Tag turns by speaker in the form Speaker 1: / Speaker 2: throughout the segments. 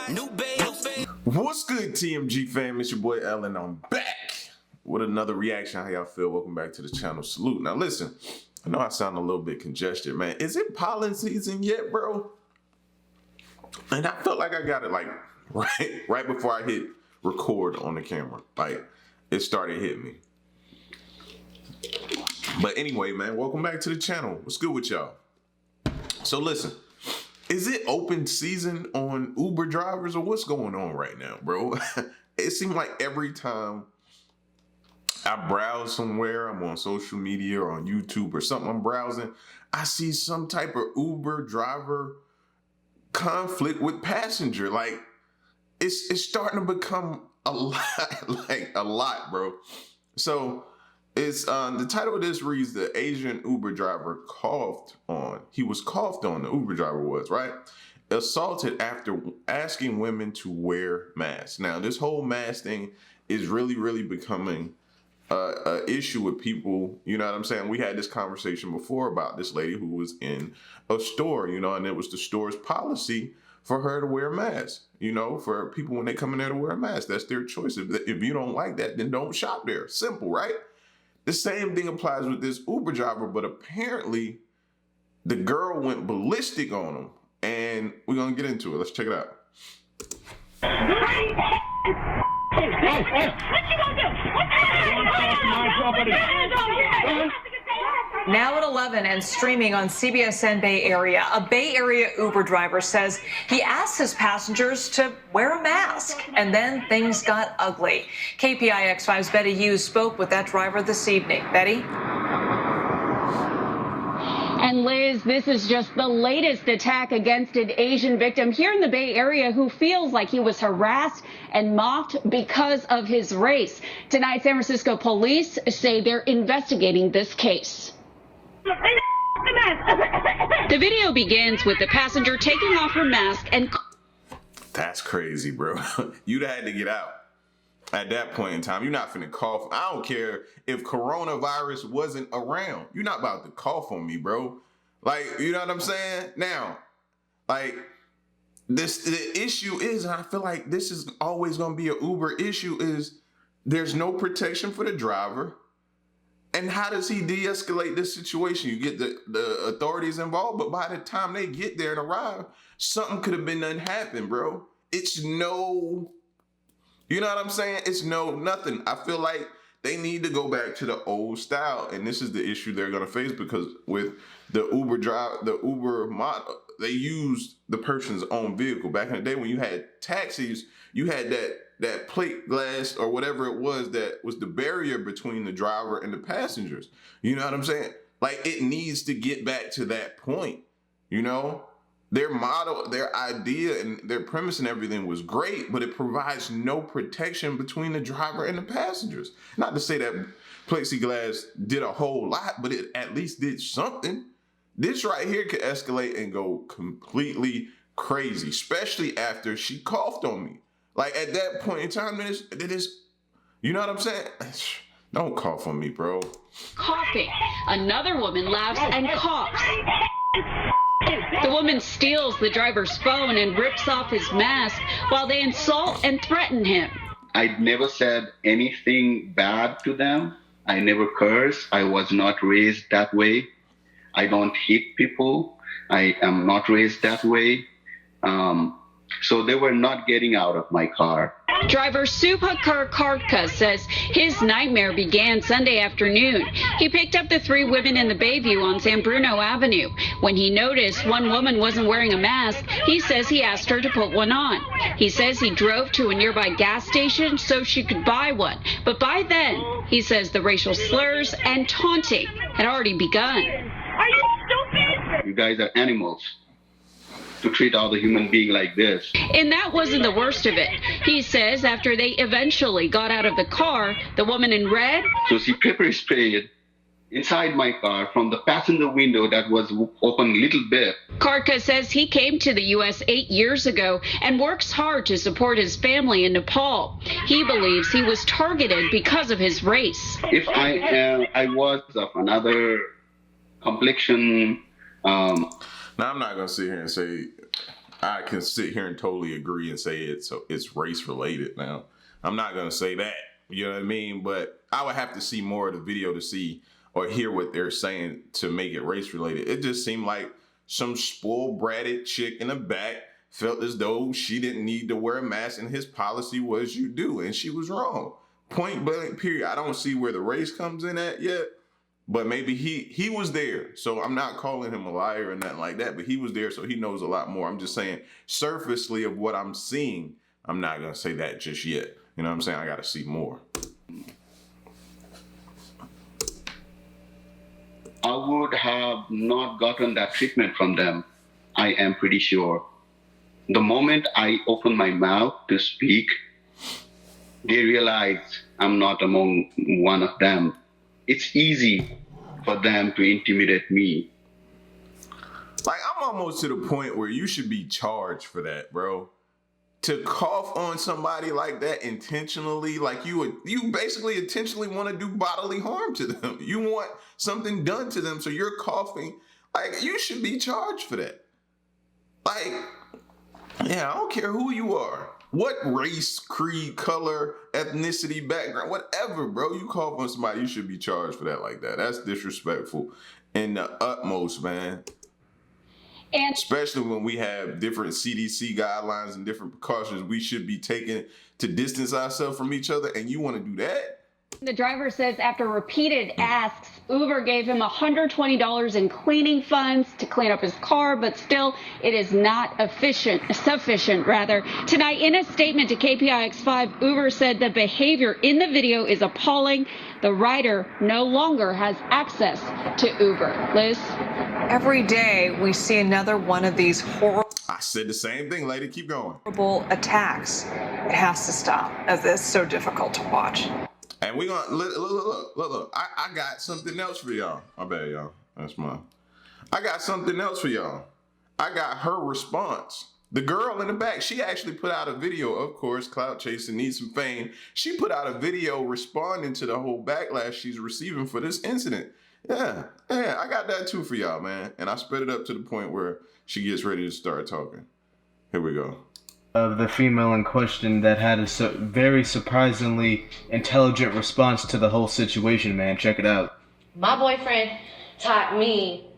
Speaker 1: new babe.
Speaker 2: What's good, TMG fam? It's your boy Ellen. I'm back with another reaction. How y'all feel? Welcome back to the channel. Salute. Now listen, I know I sound a little bit congested, man. Is it pollen season yet, bro? And I felt like I got it like right before I hit record on the camera. Like it started hitting me. But anyway, man, welcome back to the channel. What's good with y'all? So listen, is it open season on Uber drivers or what's going on right now, bro? It seems like every time I browse somewhere, I'm on social media or on YouTube or something I'm browsing, I see some type of Uber driver conflict with passenger. Like it's starting to become a lot, bro. So it's the title of this reads, the Asian Uber driver coughed on. He was coughed on, the Uber driver was, right? Assaulted after asking women to wear masks. Now, this whole mask thing is really becoming an issue with people. You know what I'm saying? We had this conversation before about this lady who was in a store, you know, and it was the store's policy for her to wear a mask. You know, for people when they come in there to wear a mask, that's their choice. If you don't like that, then don't shop there. Simple, right? The same thing applies with this Uber driver, but apparently the girl went ballistic on him, and we're gonna get into it. Let's check it out.
Speaker 3: What you gonna do? What the hell?
Speaker 4: Now at 11 and streaming on CBSN Bay Area, a Bay Area Uber driver says he asked his passengers to wear a mask, and then things got ugly. KPIX5's Betty Hughes spoke with that driver this evening. Betty?
Speaker 5: And Liz, this is just the latest attack against an Asian victim here in the Bay Area who feels like he was harassed and mocked because of his race. Tonight, San Francisco police say they're investigating this case. The video begins with the passenger taking off her mask and...
Speaker 2: That's crazy, bro. You'd had to get out. At that point in time, you're not finna cough. I don't care if coronavirus wasn't around. You're not about to cough on me, bro. Like, you know what I'm saying? Now, like, the issue is, and I feel like this is always gonna be an Uber issue, is there's no protection for the driver. And how does he de-escalate this situation? You get the authorities involved, but by the time they get there and arrive, something could have been done happen, bro. It's no... You know what I'm saying? It's nothing. I feel like they need to go back to the old style, and this is the issue they're gonna face because with the Uber model, they used the person's own vehicle. Back in the day when you had taxis, you had that plate glass or whatever it was that was the barrier between the driver and the passengers. You know what I'm saying? Like it needs to get back to that point, you know? Their model, their idea, and their premise and everything was great, but it provides no protection between the driver and the passengers. Not to say that plexiglass did a whole lot, but it at least did something. This right here could escalate and go completely crazy, especially after she coughed on me. Like at that point in time, it is, you know what I'm saying? Don't cough on me, bro.
Speaker 5: Coughing. Another woman laughs and coughs. The woman steals the driver's phone and rips off his mask while they insult and threaten him.
Speaker 6: I never said anything bad to them. I never curse. I was not raised that way. I don't hit people. I am not raised that way. So they were not getting out of my car.
Speaker 5: Driver Subhakar Kartka says his nightmare began Sunday afternoon. He picked up the three women in the Bayview on San Bruno Avenue. When he noticed one woman wasn't wearing a mask, he says he asked her to put one on. He says he drove to a nearby gas station so she could buy one. But by then, he says the racial slurs and taunting had already begun.
Speaker 3: Are you stupid?
Speaker 6: You guys are animals to treat all the human being like this.
Speaker 5: And that wasn't the worst of it. He says after they eventually got out of the car, the woman in red...
Speaker 6: So she pepper sprayed inside my car from the passenger window that was open a little bit.
Speaker 5: Kartka says he came to the U.S. 8 years ago and works hard to support his family in Nepal. He believes he was targeted because of his race.
Speaker 6: If I was of another complexion,
Speaker 2: Now, I'm not going to sit here and say I can sit here and totally agree and say it's race related. Now, I'm not gonna say that, you know what I mean? But I would have to see more of the video to see or hear what they're saying to make it race related. It just seemed like some spoiled bratted chick in the back felt as though she didn't need to wear a mask and his policy was you do, and she was wrong. Point blank, period. I don't see where the race comes in at yet, but maybe he was there. So I'm not calling him a liar or nothing like that, but he was there, so he knows a lot more. I'm just saying, surfacely of what I'm seeing, I'm not going to say that just yet. You know what I'm saying? I got to see more.
Speaker 6: I would have not gotten that treatment from them. I am pretty sure. The moment I open my mouth to speak, they realize I'm not among one of them. It's easy for them to intimidate me.
Speaker 2: Like, I'm almost to the point where you should be charged for that, bro. To cough on somebody like that intentionally, like you basically intentionally want to do bodily harm to them. You want something done to them, so you're coughing. Like, you should be charged for that. Like, yeah, I don't care who you are. What race, creed, color, ethnicity, background, whatever, bro. You cough on somebody, you should be charged for that like that. That's disrespectful in the utmost, man. And especially when we have different CDC guidelines and different precautions we should be taking to distance ourselves from each other, and you want to do that?
Speaker 5: The driver says after repeated asks, Uber gave him $120 in cleaning funds to clean up his car, but still it is not sufficient. Tonight, in a statement to KPIX5, Uber said the behavior in the video is appalling. The rider no longer has access to Uber. Liz?
Speaker 4: Every day we see another one of these horrible.
Speaker 2: I said the same thing, lady. Keep going.
Speaker 4: Horrible attacks. It has to stop, as it's so difficult to watch.
Speaker 2: And we gonna look. I got something else for y'all. I bet y'all. That's mine. I got something else for y'all. I got her response. The girl in the back, she actually put out a video, of course, clout chasing needs some fame. She put out a video responding to the whole backlash she's receiving for this incident. Yeah, I got that too for y'all, man. And I sped it up to the point where she gets ready to start talking. Here we go.
Speaker 1: Of the female in question that had a very surprisingly intelligent response to the whole situation, man. Check it out.
Speaker 7: My boyfriend taught me,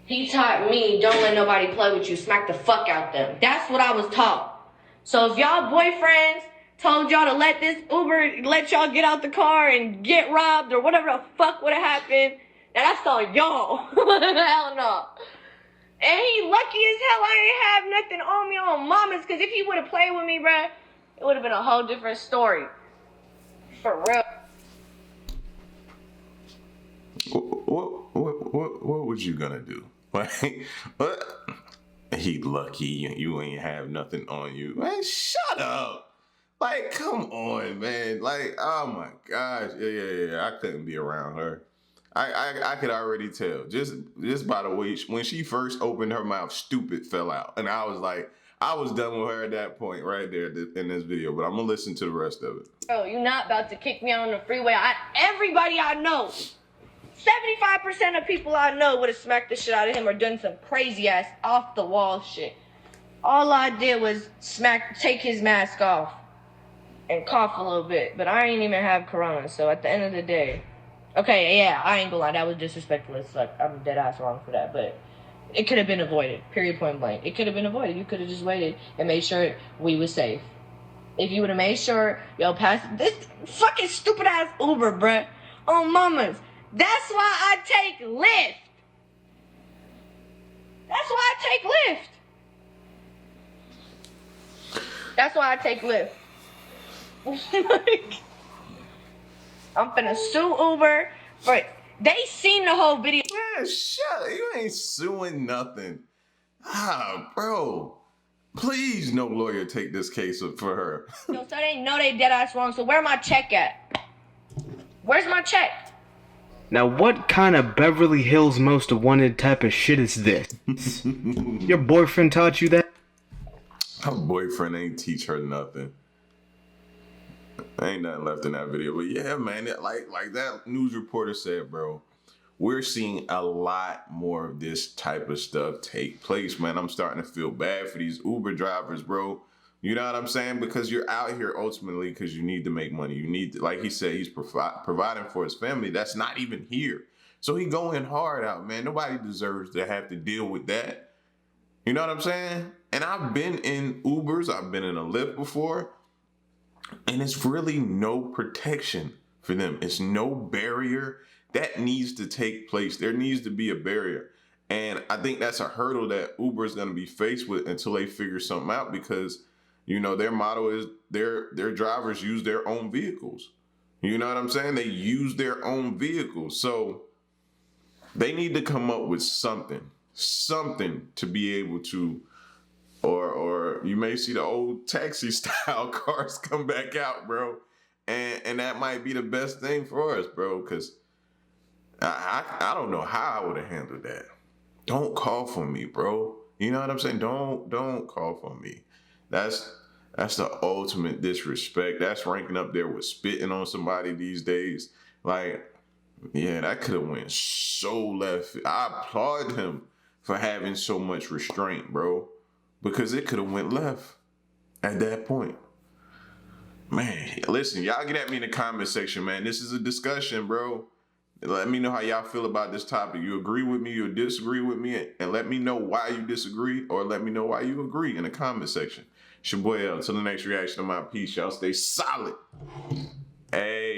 Speaker 7: don't let nobody play with you, smack the fuck out them. That's what I was taught. So if y'all boyfriends told y'all to let this Uber, let y'all get out the car and get robbed or whatever the fuck would have happened, now that's on y'all. Hell no. And he lucky as hell I ain't have nothing on me on mamas, because if he would have played with me, bruh, it would have been a whole different story. For real.
Speaker 2: What was you gonna do? Like, what? He lucky you ain't have nothing on you. Man, shut up. Like, come on, man. Like, oh my gosh. Yeah. I couldn't be around her. I could already tell just by the way when she first opened her mouth, stupid fell out, and I was like, I was done with her at that point right there in this video. But I'm gonna listen to the rest of it.
Speaker 7: Bro, you're not about to kick me out on the freeway. Everybody I know, 75% of people I know would have smacked the shit out of him or done some crazy ass off the wall shit. All I did was take his mask off and cough a little bit, but I ain't even have corona. So at the end of the day. Okay, yeah, I ain't gonna lie, that was disrespectful as fuck. I'm dead ass wrong for that, but it could have been avoided, period, point blank. It could have been avoided. You could have just waited and made sure we was safe. If you would have made sure, pass this fucking stupid ass Uber, bruh, on mamas. That's why I take Lyft. That's why I take Lyft. I'm finna sue Uber for they seen the whole video.
Speaker 2: Man, shut up. You ain't suing nothing. Bro. Please, no lawyer take this case up for her.
Speaker 7: So they know they dead ass wrong. So where my check at? Where's my check?
Speaker 1: Now, what kind of Beverly Hills Most Wanted type of shit is this? Your boyfriend taught you that?
Speaker 2: Her boyfriend ain't teach her nothing. Ain't nothing left in that video, but yeah, man, like that news reporter said, bro, we're seeing a lot more of this type of stuff take place, man. I'm starting to feel bad for these Uber drivers, bro. You know what I'm saying? Because you're out here ultimately because you need to make money. You need to, like he said, he's providing for his family. That's not even here. So he going hard out, man. Nobody deserves to have to deal with that. You know what I'm saying? And I've been in Ubers. I've been in a Lyft before. And it's really no protection for them. It's no barrier. That needs to take place. There needs to be a barrier. And I think that's a hurdle that Uber is going to be faced with until they figure something out, because, you know, their motto is their drivers use their own vehicles. You know what I'm saying? They use their own vehicles. So they need to come up with something to be able to, or you may see the old taxi style cars come back out, bro. And that might be the best thing for us, bro, because I don't know how I would have handled that. Don't call for me, bro. You know what I'm saying? Don't call for me. That's the ultimate disrespect. That's ranking up there with spitting on somebody these days. Like, yeah, that could have went so left. I applaud him for having so much restraint, bro, because it could have went left at that point. Man, listen, y'all get at me in the comment section, man. This is a discussion, bro. Let me know how y'all feel about this topic. You agree with me, you disagree with me, and let me know why you disagree, or let me know why you agree in the comment section. It's your boy L. Until the next reaction of my piece, y'all stay solid. Hey.